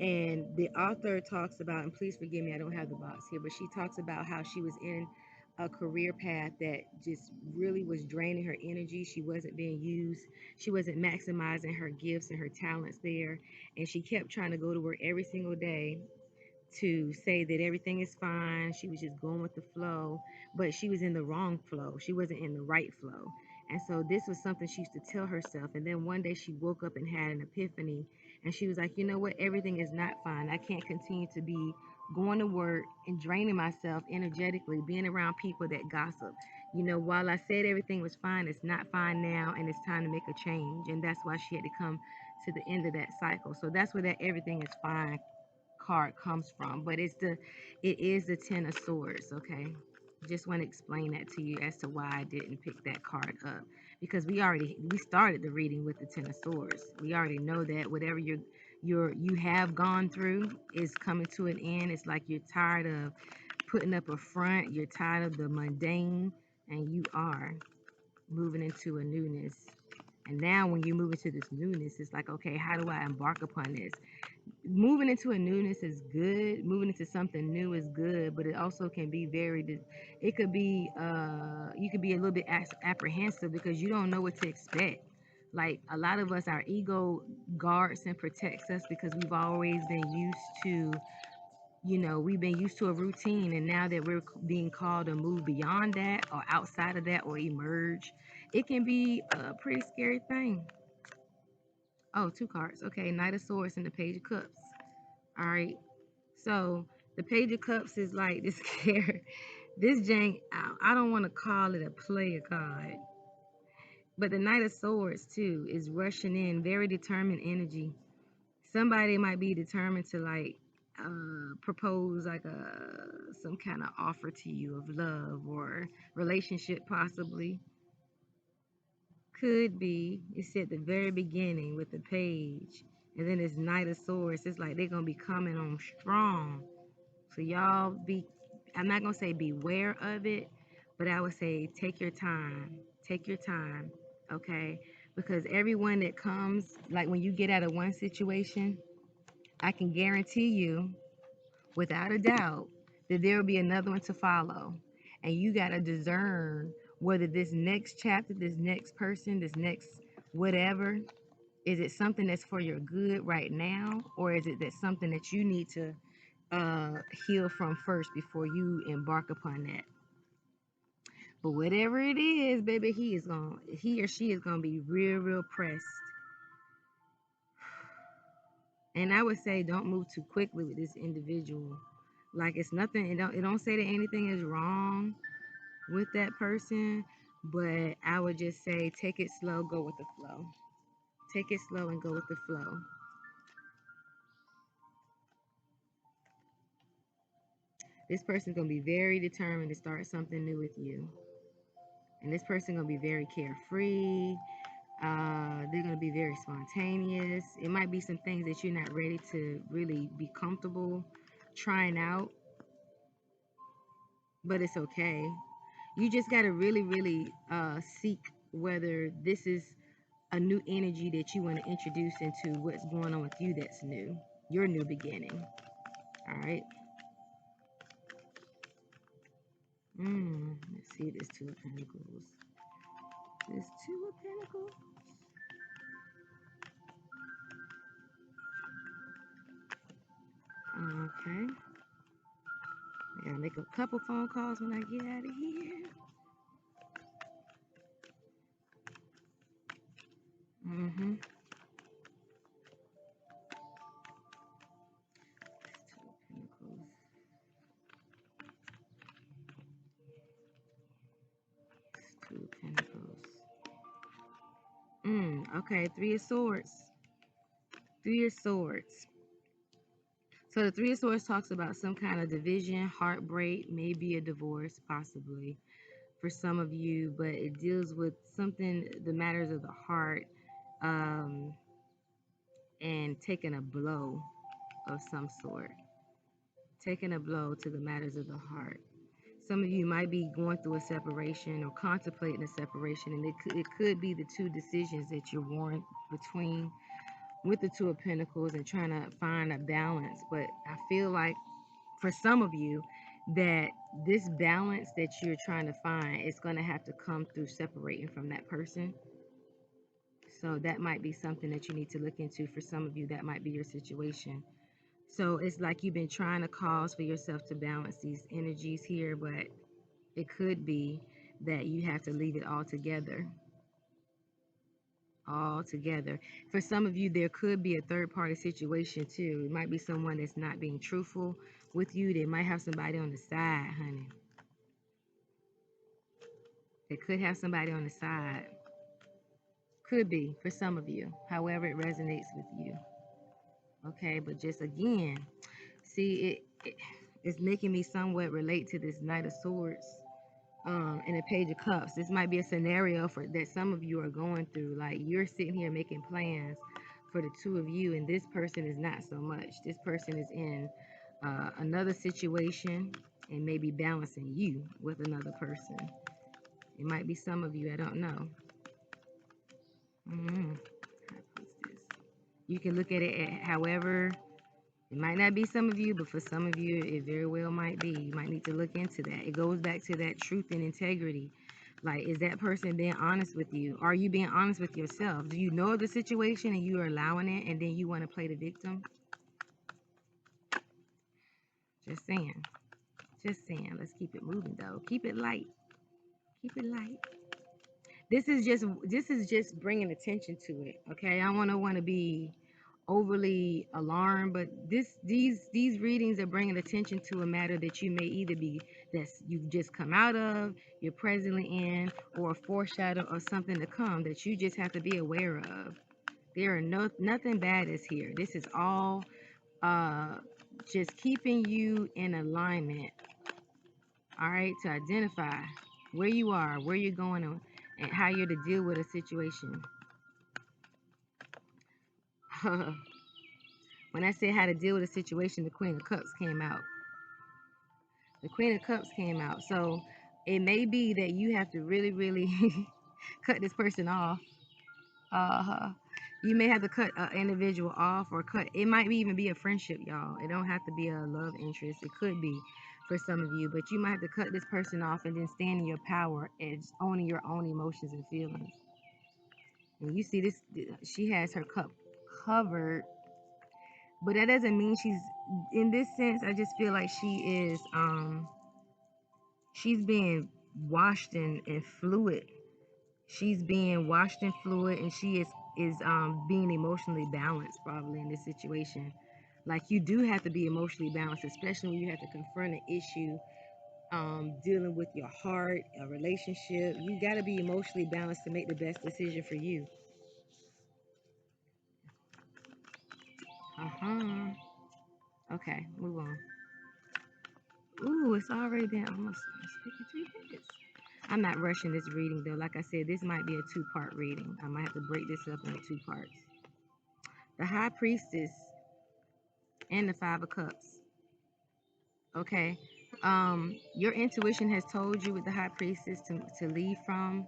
And the author talks about, and please forgive me, I don't have the box here, but she talks about how she was in a career path that just really was draining her energy. She wasn't being used. She wasn't maximizing her gifts and her talents there. And she kept trying to go to work every single day to say that everything is fine. She was just going with the flow, but she was in the wrong flow. She wasn't in the right flow. And so this was something she used to tell herself. And then one day she woke up and had an epiphany. And she was like, you know what? Everything is not fine. I can't continue to be going to work and draining myself energetically, being around people that gossip. You know, while I said everything was fine, it's not fine now, and it's time to make a change. And that's why she had to come to the end of that cycle. So that's where that everything is fine card comes from, but it is the Ten of Swords. Okay, just want to explain that to you as to why I didn't pick that card up, because we started the reading with the Ten of Swords. We already know that whatever you have gone through is coming to an end. It's like you're tired of putting up a front, you're tired of the mundane, and you are moving into a newness. And now when you move into this newness, it's like, okay, how do I embark upon this? Moving into a newness is good. Moving into something new is good, but it also can be it could be you could be a little bit apprehensive because you don't know what to expect. Like a lot of us, our ego guards and protects us because we've always been used to, we've been used to a routine, and now that we're being called to move beyond that or outside of that or emerge, it can be a pretty scary thing. Oh, two cards. Okay, Knight of Swords and the Page of Cups. All right. So the Page of Cups is like this care. This jank, I don't want to call it a player card, but the Knight of Swords too is rushing in, very determined energy. Somebody might be determined to like propose like some kind of offer to you of love or relationship, possibly. Could be. It's at the very beginning with the page, and then it's Knight of Swords. It's like they're gonna be coming on strong. So y'all I'm not gonna say beware of it, but I would say take your time. Take your time, okay? Because everyone that comes, like when you get out of one situation, I can guarantee you, without a doubt, that there will be another one to follow. And you gotta discern whether this next chapter, this next person, this next whatever, is it something that's for your good right now, or is it that something that you need to heal from first before you embark upon that? But whatever it is, baby, he or she is gonna be real, real pressed. And I would say don't move too quickly with this individual. Like it's nothing. It don't say that anything is wrong with that person, but I would just say take it slow, go with the flow. Take it slow and go with the flow. This person's gonna be very determined to start something new with you, and this person gonna be very carefree. They're going to be very spontaneous. It might be some things that you're not ready to really be comfortable trying out, but it's okay. You just got to really, really seek whether this is a new energy that you want to introduce into what's going on with you that's new, your new beginning. All right. Let's see this Two of Pentacles. This Two of Pentacles. Okay. I gotta make a couple phone calls when I get out of here. Mm-hmm. Two of Pentacles. Two of Pentacles. Okay, Three of Swords. Three of Swords. So the Three of Swords talks about some kind of division, heartbreak, maybe a divorce, possibly for some of you, but it deals with something, the matters of the heart, um, and taking a blow of some sort. Taking a blow to the matters of the heart. Some of you might be going through a separation or contemplating a separation, and it could be the two decisions that you're warring between with the Two of Pentacles and trying to find a balance. But I feel like for some of you, that this balance that you're trying to find is going to have to come through separating from that person. So that might be something that you need to look into. For some of you, that might be your situation. So it's like you've been trying to cause for yourself to balance these energies here, but it could be that you have to leave it all together. All together. For some of you, there could be a third party situation too. It might be someone that's not being truthful with you. They might have somebody on the side, honey. They could have somebody on the side. Could be for some of you, however it resonates with you. Okay, but just again, see, it's making me somewhat relate to this Knight of Swords and a Page of Cups. This might be a scenario for that some of you are going through. Like you're sitting here making plans for the two of you, and this person is not so much. This person is in another situation and maybe balancing you with another person. It might be some of you. I don't know. Mm-hmm. You can look at it however. It might not be some of you, but for some of you, it very well might be. You might need to look into that. It goes back to that truth and integrity. Like, is that person being honest with you? Are you being honest with yourself? Do you know the situation and you are allowing it, and then you want to play the victim? Just saying. Just saying. Let's keep it moving, though. Keep it light. Keep it light. This is just bringing attention to it. Okay, I want to be overly alarmed, but these readings are bringing attention to a matter that you may either be that's you've just come out of, you're presently in, or a foreshadow of something to come that you just have to be aware of. There are nothing bad is here. This is all uh just keeping you in alignment, all right, to identify where you are, where you're going, and how you're to deal with a situation. When I say how to deal with a situation, the Queen of Cups came out. The Queen of Cups came out. So it may be that you have to really, really cut this person off. Uh, you may have to cut an individual off, or cut. It might even be a friendship, y'all. It don't have to be a love interest. It could be for some of you, but you might have to cut this person off and then stand in your power and owning your own emotions and feelings. And you see this, she has her cup covered, but that doesn't mean she's in this sense. I just feel like she's being washed in fluid. She's being washed in fluid, and she is being emotionally balanced probably in this situation. Like you do have to be emotionally balanced, especially when you have to confront an issue, dealing with your heart, a relationship. You got to be emotionally balanced to make the best decision for you. Uh-huh. Okay, move on. Ooh, it's already been almost 53 minutes. I'm not rushing this reading though. Like I said, this might be a two-part reading. I might have to break this up into two parts. The High Priestess and the Five of Cups. Okay. Your intuition has told you with the High Priestess to leave from,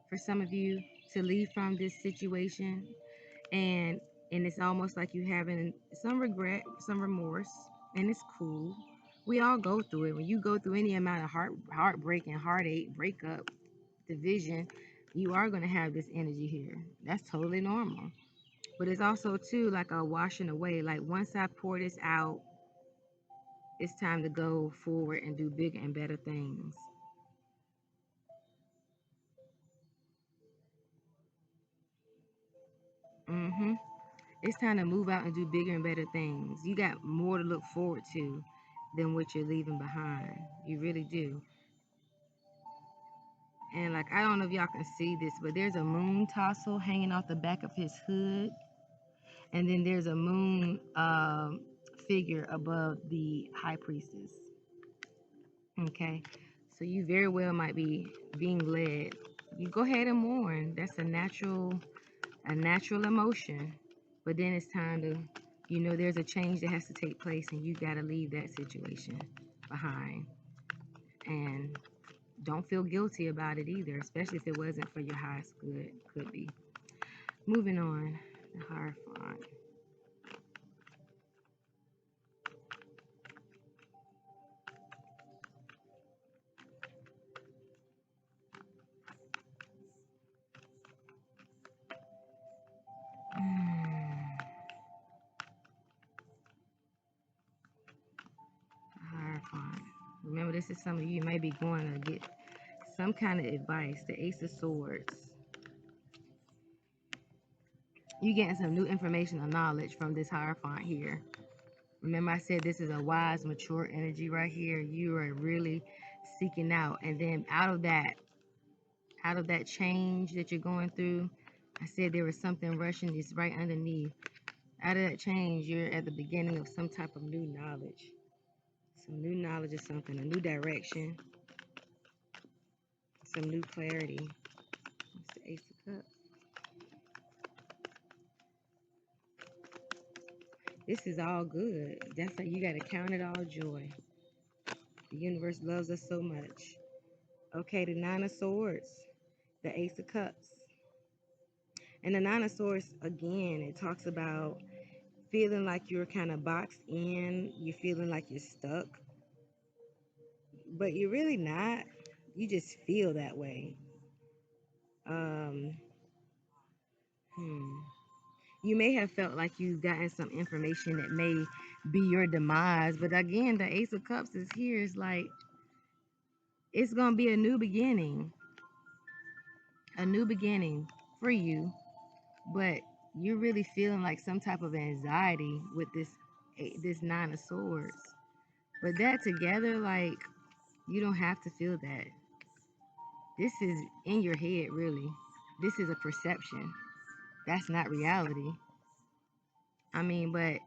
for some of you, to leave from this situation. And it's almost like you having some regret, some remorse, and it's cool. We all go through it. When you go through any amount of heartbreak and heartache, breakup, division, you are going to have this energy here. That's totally normal. But it's also too like a washing away. Like once I pour this out, it's time to go forward and do bigger and better things. Mm-hmm. It's time to move out and do bigger and better things. You got more to look forward to than what you're leaving behind. You really do. And like I don't know if y'all can see this, but there's a moon tassel hanging off the back of his hood, and then there's a moon figure above the high priestess. Okay, so you very well might be being led. You go ahead and mourn. That's a natural emotion. But then it's time to, there's a change that has to take place, and you got to leave that situation behind. And don't feel guilty about it either, especially if it wasn't for your highest good. Could be. Moving on, the Hierophant. Remember, this is some of you may be going to get some kind of advice. The Ace of Swords. You getting some new information or knowledge from this Hierophant here. Remember, I said this is a wise, mature energy right here. You are really seeking out, and then out of that change that you're going through, I said there was something rushing. It's right underneath. Out of that change, you're at the beginning of some type of new knowledge. Some new knowledge of something, a new direction, some new clarity. It's the Ace of Cups. This is all good. That's how you got to count it all joy. The universe loves us so much. Okay, the Nine of Swords, the Ace of Cups. And the Nine of Swords, again, it talks about feeling like you're kind of boxed in. You're feeling like you're stuck. But you're really not. You just feel that way. Um, hmm. You may have felt like you've gotten some information that may be your demise. But again, the Ace of Cups is here. It's like, it's going to be a new beginning for you. But you're really feeling like some type of anxiety with this Nine of Swords. But that together, like, you don't have to feel that. This is in your head, really. This is a perception. That's not reality. I mean, but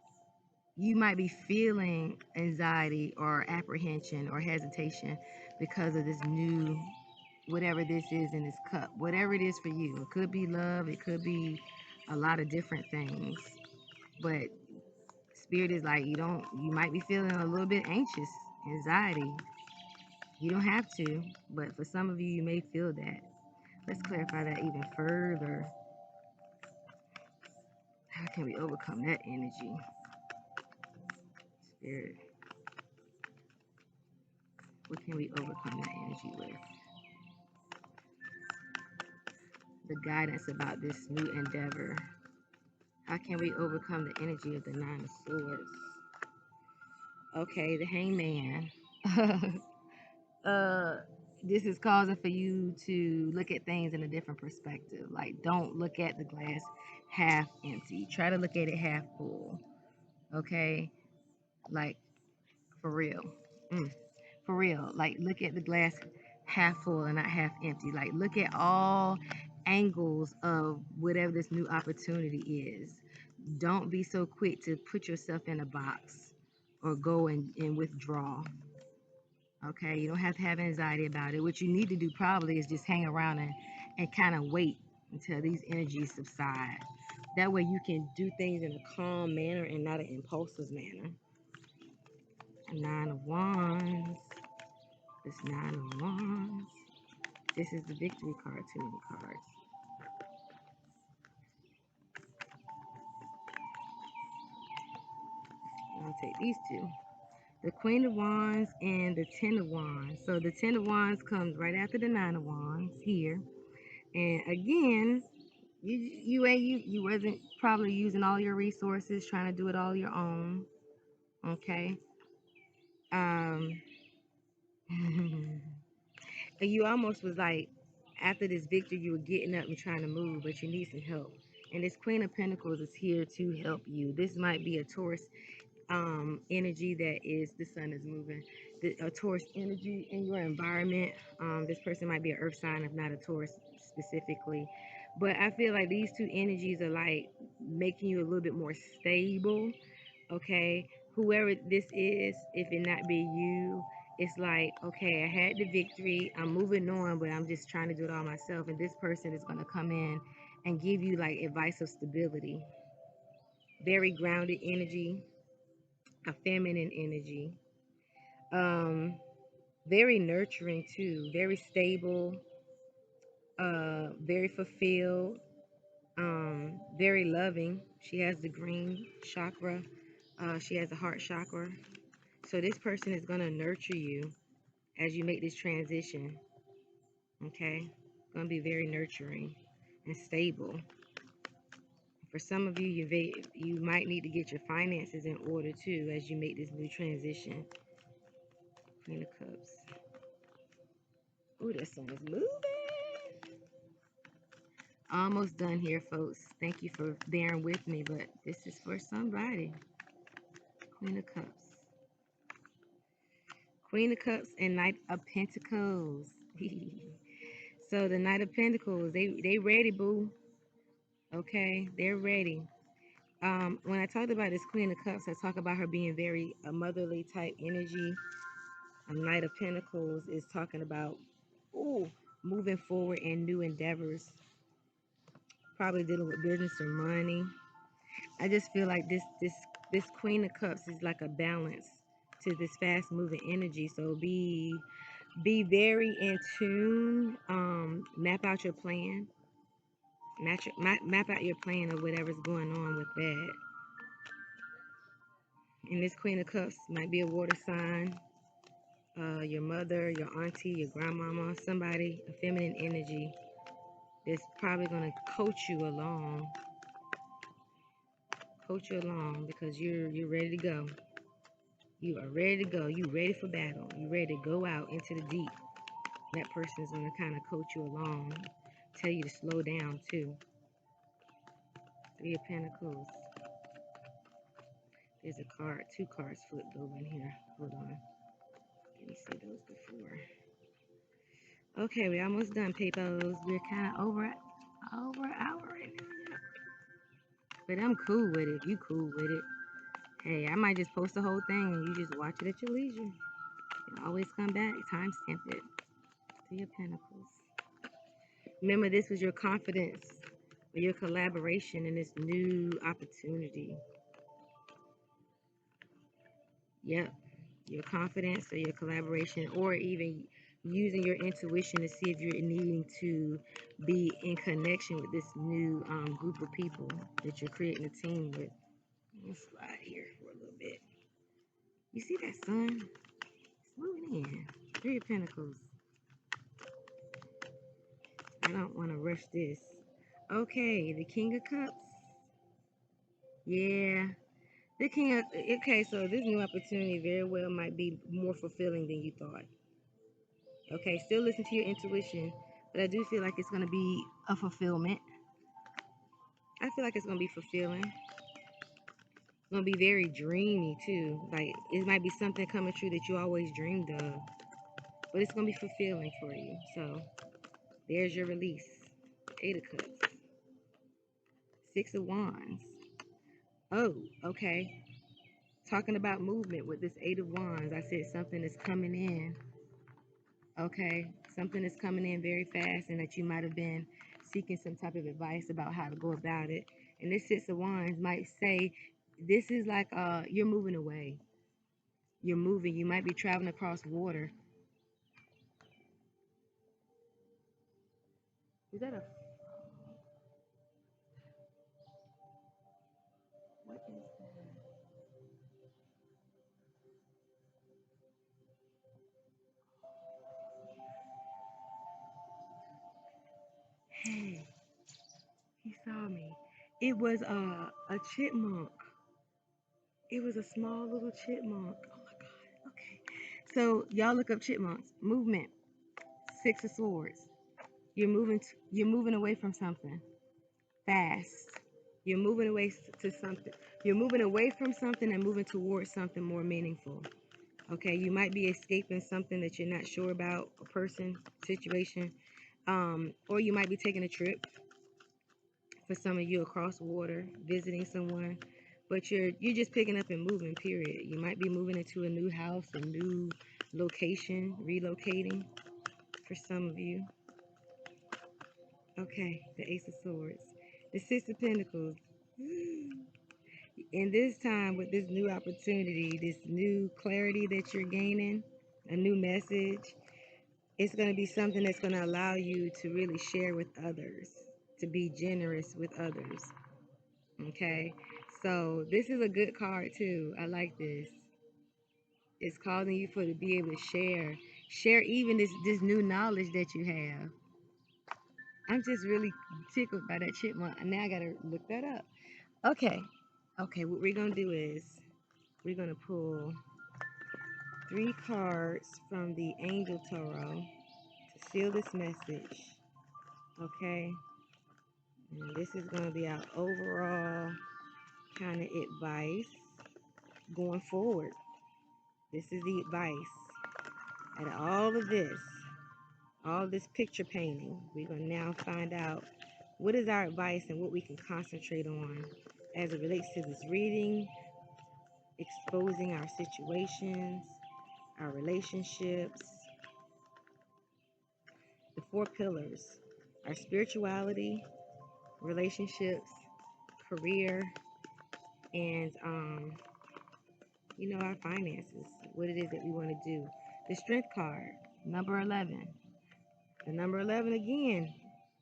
you might be feeling anxiety or apprehension or hesitation because of this new, whatever this is in this cup, whatever it is for you. It could be love, it could be a lot of different things. But Spirit is like, you might be feeling a little bit anxious, anxiety. You don't have to, but for some of you, you may feel that. Let's clarify that even further. How can we overcome that energy? Spirit, what can we overcome that energy with? The guidance about this new endeavor. How can we overcome the energy of the Nine of Swords? Okay, the Hangman. uh, this is causing for you to look at things in a different perspective. Like, don't look at the glass half empty. Try to look at it half full. Okay, like, for real. For real. Like, look at the glass half full and not half empty. Like, look at all angles of whatever this new opportunity is. Don't be so quick to put yourself in a box or go and withdraw. Okay, you don't have to have anxiety about it. What you need to do probably is just hang around and kind of wait until these energies subside. That way you can do things in a calm manner and not an impulsive manner. Nine of Wands. This Nine of Wands. This is the victory card, too many cards. I'll take these two. The Queen of Wands and the Ten of Wands. So the Ten of Wands comes right after the Nine of Wands here. And again, you wasn't probably using all your resources, trying to do it all your own. Okay. Um you almost was like, after this victory, you were getting up and trying to move, but you need some help. And this Queen of Pentacles is here to help you. This might be a Taurus energy that is, the sun is moving, a Taurus energy in your environment. This person might be an earth sign, if not a Taurus specifically. But I feel like these two energies are like making you a little bit more stable. Okay, whoever this is, if it not be you, it's like, okay, I had the victory, I'm moving on, but I'm just trying to do it all myself. And this person is going to come in and give you like advice of stability. Very grounded energy, a feminine energy, very nurturing too, very stable, very fulfilled, very loving. She has the green chakra, she has the heart chakra. So this person is going to nurture you as you make this transition. Okay, going to be very nurturing and stable. For some of you, you might need to get your finances in order too as you make this new transition. Queen of Cups. Ooh, that sun is moving. Almost done here, folks. Thank you for bearing with me, but this is for somebody. Queen of Cups. Queen of Cups and Knight of Pentacles. So the Knight of Pentacles, they ready, boo. Okay, they're ready. When I talked about this Queen of Cups, I talk about her being very a motherly type energy. A Knight of Pentacles is talking about, ooh, moving forward in new endeavors, probably dealing with business or money. I just feel like this Queen of Cups is like a balance to this fast moving energy. So be very in tune. Map out your plan. Map out your plan of whatever's going on with that. And this Queen of Cups might be a water sign, your mother, your auntie, your grandmama, somebody, a feminine energy that's probably going to coach you along because you're ready to go. You are ready to go. You ready for battle. You ready to go out into the deep. That person is going to kind of coach you along, tell you to slow down too. Three of Pentacles. There's a card, two cards flipped over in here. Hold on. Let me see those before. Okay, we're almost done, papers. We're kind of over an hour right now. But I'm cool with it. If you cool with it. Hey, I might just post the whole thing and you just watch it at your leisure. You can always come back, timestamp it. Three of Pentacles. Remember, this was your confidence or your collaboration in this new opportunity. Yep. Your confidence or your collaboration, or even using your intuition to see if you're needing to be in connection with this new group of people that you're creating a team with. Let's slide here for a little bit. You see that sun? It's moving in. Three of Pentacles. I don't want to rush this. Okay, the King of Cups. Yeah. The King of... Okay, so this new opportunity very well might be more fulfilling than you thought. Okay, still listen to your intuition, but I do feel like it's going to be a fulfillment. I feel like it's going to be fulfilling. It's going to be very dreamy too. Like it might be something coming true that you always dreamed of, but it's going to be fulfilling for you. So there's your release. Eight of Cups. Six of Wands. Oh, okay. Talking about movement with this Eight of Wands, I said something is coming in. Okay, something is coming in very fast, and that you might have been seeking some type of advice about how to go about it. And this Six of Wands might say, this is like you're moving away. You're moving. You might be traveling across water. Is that a... What is that? Hey, he saw me. It was a chipmunk. It was a small little chipmunk. Oh my God. Okay. So y'all look up chipmunks. Movement. Six of Swords. You're moving away from something fast. You're moving away to something. You're moving away from something and moving towards something more meaningful. Okay, you might be escaping something that you're not sure about, a person, situation, or you might be taking a trip. For some of you, across water, visiting someone, but you're just picking up and moving. Period. You might be moving into a new house, a new location, relocating. For some of you. Okay, the Ace of Swords, the Six of Pentacles. And this time, with this new opportunity, this new clarity that you're gaining, a new message, it's going to be something that's going to allow you to really share with others, to be generous with others. Okay, so this is a good card too. I like this. It's causing you to be able to share even this new knowledge that you have. I'm just really tickled by that chipmunk. And now I gotta look that up. Okay. Okay, what we're gonna do is we're gonna pull 3 cards from the Angel Tarot to seal this message. Okay? And this is going to be our overall kind of advice going forward. This is the advice. Out of all this picture painting, we're going to now find out what is our advice and what we can concentrate on as it relates to this reading, exposing our situations, our relationships, the 4 pillars, our spirituality, relationships, career, and our finances, what it is that we want to do. The strength card, number 11. The number 11 again,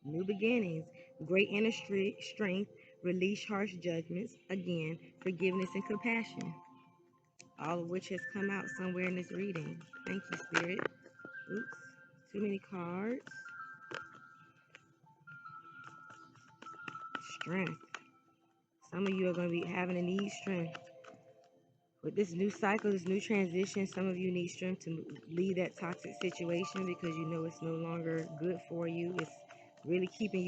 new beginnings, great inner strength, release harsh judgments, again, forgiveness and compassion. All of which has come out somewhere in this reading. Thank you, Spirit. Oops, too many cards. Strength. Some of you are going to be having to need strength. With this new cycle, this new transition, some of you need strength to leave that toxic situation because you know it's no longer good for you. It's really keeping you